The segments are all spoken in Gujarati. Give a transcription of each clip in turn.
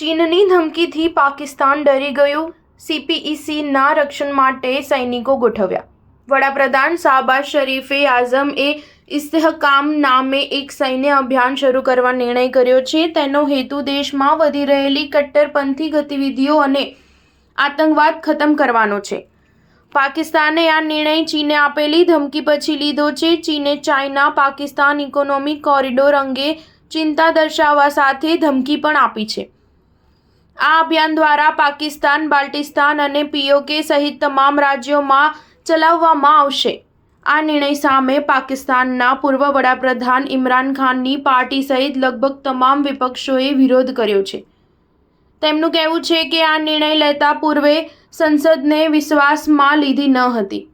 ચીનની ધમકીથી પાકિસ્તાન ડરી ગયું, CPECના રક્ષણ માટે સૈનિકો ગોઠવ્યા। વડાપ્રધાન શાહબાઝ શરીફે આઝમ-એ ઇસ્તહકામ નામે એક સૈન્ય અભિયાન શરૂ કરવા નિર્ણય કર્યો છે। તેનો હેતુ દેશમાં વધી રહેલી કટ્ટરપંથી ગતિવિધિઓ અને આતંકવાદ ખતમ કરવાનો છે। પાકિસ્તાને આ નિર્ણય ચીને આપેલી ધમકી પછી લીધો છે। ચીને ચાઇના પાકિસ્તાન ઇકોનોમિક કોરિડોર અંગે ચિંતા દર્શાવવા સાથે ધમકી પણ આપી છે। આ અભિયાન દ્વારા પાકિસ્તાન, બાલ્ટિસ્તાન અને POK સહિત તમામ રાજ્યોમાં ચલાવવામાં આવશે। આ નિર્ણય સામે પાકિસ્તાનના પૂર્વ વડાપ્રધાન ઇમરાન ખાનની પાર્ટી સહિત લગભગ તમામ વિપક્ષોએ વિરોધ કર્યો છે। તેમનું કહેવું છે કે આ નિર્ણય લેતા પૂર્વે સંસદને વિશ્વાસમાં લીધી ન હતી।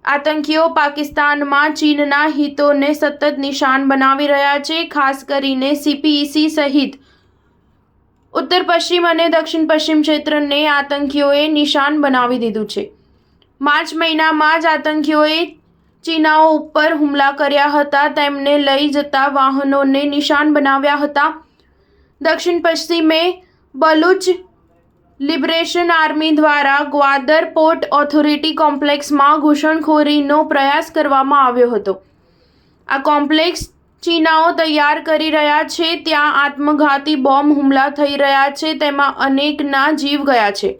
આતંકીઓ પાકિસ્તાનમાં ચીનના હિતોને સતત નિશાન બનાવી રહ્યા છે, ખાસ કરીને CPEC સહિત ઉત્તર પશ્ચિમ અને દક્ષિણ પશ્ચિમ ક્ષેત્રને આતંકીઓએ નિશાન બનાવી દીધું છે। માર્ચ મહિનામાં જ આતંકીઓએ ચીનાઓ ઉપર હુમલા કર્યા હતા, તેમને લઈ જતા વાહનોને નિશાન બનાવ્યા હતા। દક્ષિણ પશ્ચિમે બલુચ લિબરેશન આર્મી દ્વારા ગ્વાદર પોર્ટ ઓથોરિટી કોમ્પ્લેક્સમાં ઘૂસણખોરીનો પ્રયાસ કરવામાં આવ્યો હતો। આ કોમ્પ્લેક્સ ચીનાઓ તૈયાર કરી રહ્યા છે, ત્યાં આત્મઘાતી બોમ્બ હુમલા થઈ રહ્યા છે, તેમાં અનેકના જીવ ગયા છે।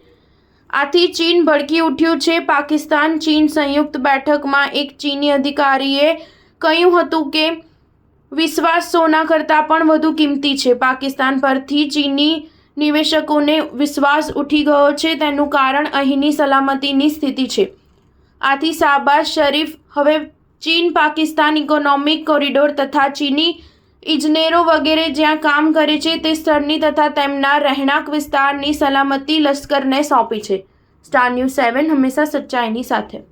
આથી ચીન ભડકી ઉઠ્યું છે। પાકિસ્તાન ચીન સંયુક્ત બેઠકમાં એક ચીની અધિકારીએ કહ્યું હતું કે વિશ્વાસ સોના કરતાં પણ વધુ કિંમતી છે। પાકિસ્તાન પરથી ચીની નિવેશકોને વિશ્વાસ ઉઠી ગયો છે, તેનું કારણ અહીંની સલામતીની સ્થિતિ છે। આથી શાહબાઝ શરીફ હવે ચીન પાકિસ્તાન ઇકોનોમિક કોરિડોર તથા ચીની ઇજનેરો વગેરે જ્યાં કામ કરે છે તે સ્થળની તથા તેમના રહેણાંક વિસ્તારની સલામતી લશ્કરને સોંપી છે। સ્ટાર ન્યૂઝ 7 હંમેશા સચ્ચાઈની સાથે।